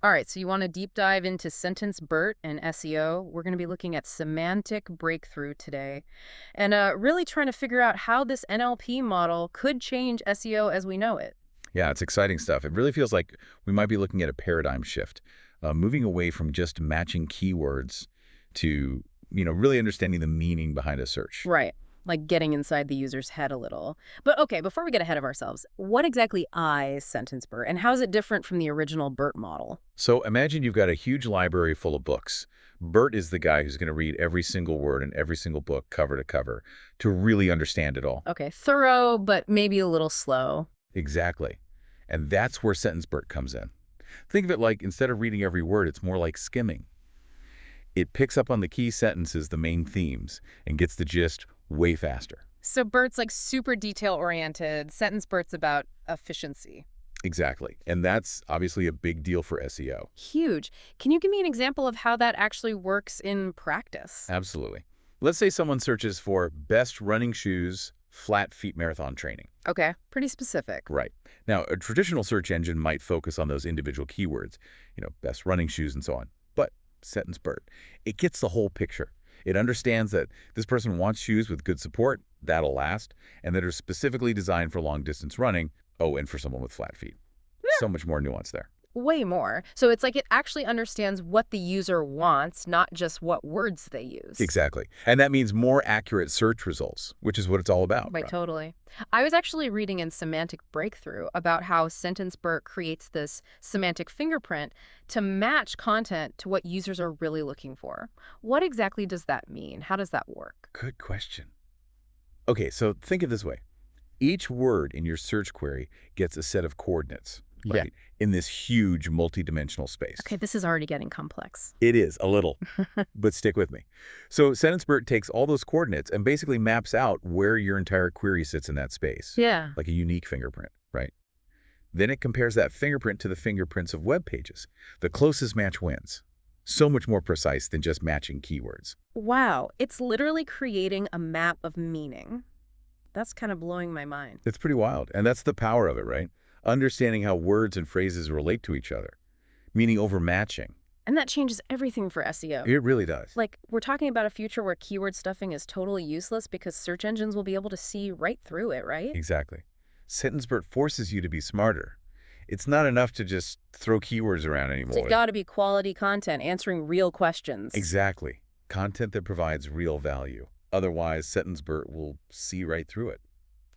All right, so you want to deep dive into Sentence-BERT and SEO. We're going to be looking at semantic breakthrough today and really trying to figure out how this NLP model could change SEO as we know it. Yeah, it's exciting stuff. It really feels like we might be looking at a paradigm shift, moving away from just matching keywords to, really understanding the meaning behind a search. Right, like getting inside the user's head a little. But okay, before we get ahead of ourselves, what exactly is Sentence-BERT and how is it different from the original BERT model? So imagine you've got a huge library full of books. Bert is the guy who's going to read every single word in every single book cover to cover to really understand it all. Okay, thorough, but maybe a little slow. Exactly. And that's where Sentence-BERT comes in. Think of it like instead of reading every word, it's more like skimming. It picks up on the key sentences, the main themes, and gets the gist way faster. So BERT's like super detail-oriented. Sentence-BERT's about efficiency. Exactly. And that's obviously a big deal for SEO. Huge. Can you give me an example of how that actually works in practice? Absolutely. Let's say someone searches for best running shoes, flat feet marathon training. Okay, pretty specific. Right. Now, a traditional search engine might focus on those individual keywords, best running shoes and so on. But Sentence-BERT, it gets the whole picture. It understands that this person wants shoes with good support, that'll last, and that are specifically designed for long-distance running, and for someone with flat feet. So much more nuance there. Way more. So it's like it actually understands what the user wants, not just what words they use. Exactly. And that means more accurate search results, which is what it's all about. Right, totally. I was actually reading in Semantic Breakthrough about how Sentence-BERT creates this semantic fingerprint to match content to what users are really looking for. What exactly does that mean? How does that work? Good question. Okay, so think of it this way. Each word in your search query gets a set of coordinates, right? In this huge multidimensional space. Okay, this is already getting complex. It is, a little, but stick with me. So Sentence-BERT takes all those coordinates and basically maps out where your entire query sits in that space. Yeah. Like a unique fingerprint, right? Then it compares that fingerprint to the fingerprints of web pages. The closest match wins. So much more precise than just matching keywords. Wow, it's literally creating a map of meaning. That's kind of blowing my mind. It's pretty wild, and that's the power of it, right? Understanding how words and phrases relate to each other, meaning over matching. And that changes everything for SEO. It really does. Like, we're talking about a future where keyword stuffing is totally useless because search engines will be able to see right through it, right? Exactly. Sentence-BERT forces you to be smarter. It's not enough to just throw keywords around anymore. So it's got to be quality content, answering real questions. Exactly. Content that provides real value. Otherwise, Sentence-BERT will see right through it.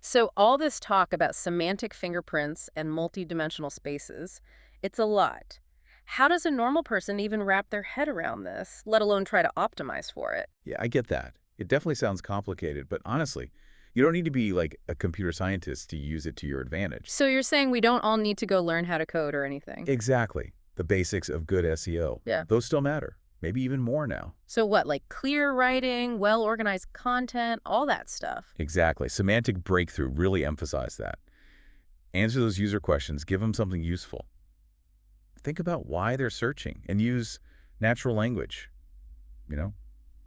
So all this talk about semantic fingerprints and multidimensional spaces, it's a lot. How does a normal person even wrap their head around this, let alone try to optimize for it? Yeah, I get that. It definitely sounds complicated, but honestly, you don't need to be like a computer scientist to use it to your advantage. So you're saying we don't all need to go learn how to code or anything? Exactly. The basics of good SEO. Yeah. Those still matter. Maybe even more now. So what, like clear writing, well-organized content, all that stuff? Exactly. Semantic breakthrough really emphasized that. Answer those user questions. Give them something useful. Think about why they're searching and use natural language.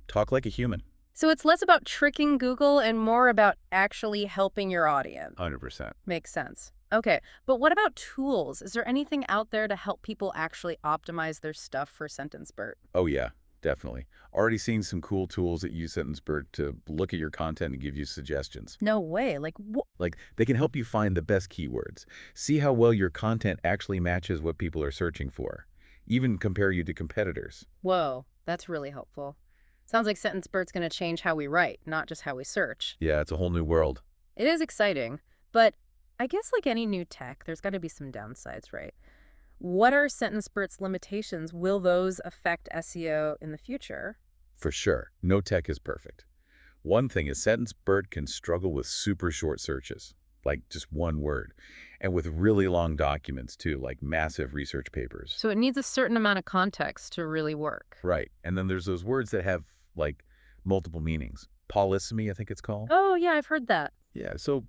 Talk like a human. So it's less about tricking Google and more about actually helping your audience. 100%. Makes sense. Okay, but what about tools? Is there anything out there to help people actually optimize their stuff for Sentence-BERT? Oh, yeah, definitely. Already seeing some cool tools that use Sentence-BERT to look at your content and give you suggestions. No way. Like, Like, they can help you find the best keywords, see how well your content actually matches what people are searching for, even compare you to competitors. whoa, that's really helpful. Sounds like Sentence-BERT's going to change how we write, not just how we search. Yeah, it's a whole new world. It is exciting, but I guess like any new tech, there's got to be some downsides, right? What are Sentence-BERT's limitations? Will those affect SEO in the future? For sure, no tech is perfect. One thing is Sentence-BERT can struggle with super short searches, like just one word, and with really long documents too, like massive research papers. So it needs a certain amount of context to really work. Right, and then there's those words that have like multiple meanings. Polysemy, I think it's called. Oh, yeah, I've heard that. Yeah, so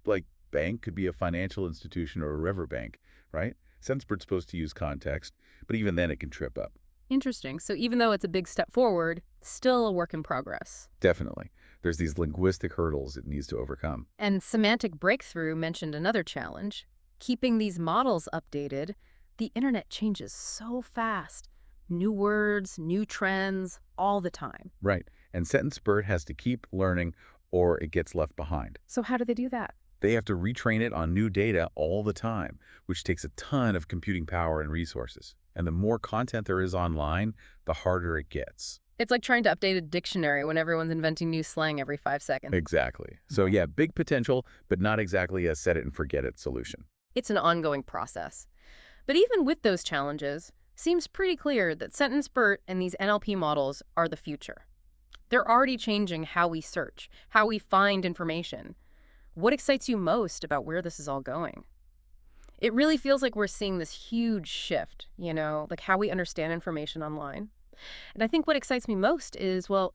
like bank could be a financial institution or a river bank, right? Sentence-BERT's supposed to use context, but even then it can trip up. Interesting. So even though it's a big step forward, still a work in progress. Definitely. There's these linguistic hurdles it needs to overcome. And Semantic Breakthrough mentioned another challenge, keeping these models updated, The internet changes so fast. New words, new trends, all the time. Right. And Sentence-BERT has to keep learning or it gets left behind. So how do they do that? They have to retrain it on new data all the time, which takes a ton of computing power and resources. And the more content there is online, the harder it gets. It's like trying to update a dictionary when everyone's inventing new slang every 5 seconds. Exactly. So yeah, big potential, but not exactly a set it and forget it solution. It's an ongoing process. But even with those challenges, seems pretty clear that Sentence-BERT and these NLP models are the future. They're already changing how we search, how we find information. What excites you most about where this is all going? It really feels like we're seeing this huge shift, like how we understand information online. And I think what excites me most is, well,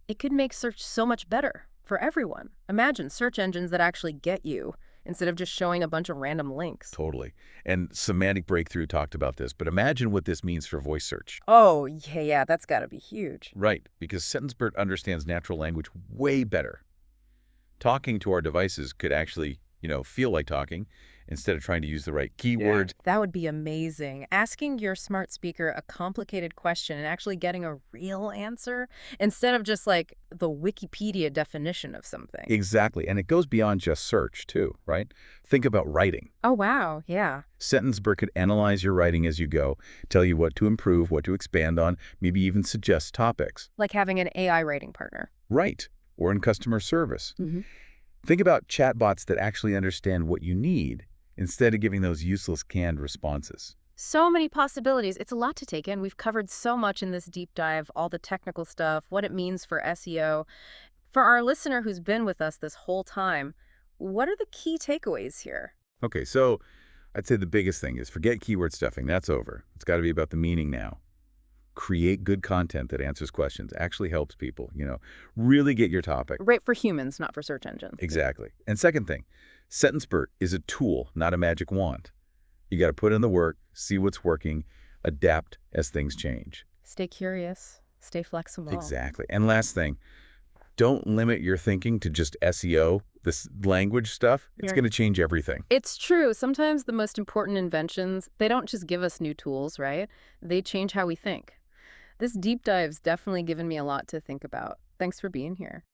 it could make search so much better for everyone. Imagine search engines that actually get you instead of just showing a bunch of random links. Totally. And Semantic Breakthrough talked about this, but imagine what this means for voice search. Oh, yeah, that's got to be huge. Right, because Sentence-BERT understands natural language way better. Talking to our devices could actually, feel like talking instead of trying to use the right keywords. That would be amazing. Asking your smart speaker a complicated question and actually getting a real answer instead of just like the Wikipedia definition of something. Exactly, and it goes beyond just search, too, right? Think about writing. Oh, wow, yeah. Sentence-BERT could analyze your writing as you go, tell you what to improve, what to expand on, maybe even suggest topics. Like having an AI writing partner. Right, or in customer service. Mm-hmm. Think about chatbots that actually understand what you need instead of giving those useless canned responses. So many possibilities. It's a lot to take in. We've covered so much in this deep dive, all the technical stuff, what it means for SEO. For our listener who's been with us this whole time, what are the key takeaways here? Okay, so I'd say the biggest thing is forget keyword stuffing. That's over. It's got to be about the meaning now. Create good content that answers questions, actually helps people, really get your topic. Right, for humans, not for search engines. Exactly. And second thing, Sentence-BERT is a tool, not a magic wand. You got to put in the work, see what's working, adapt as things change. Stay curious, stay flexible. Exactly. And last thing, don't limit your thinking to just SEO, this language stuff. It's going to change everything. It's true. Sometimes the most important inventions, they don't just give us new tools, right? They change how we think. This deep dive's definitely given me a lot to think about. Thanks for being here.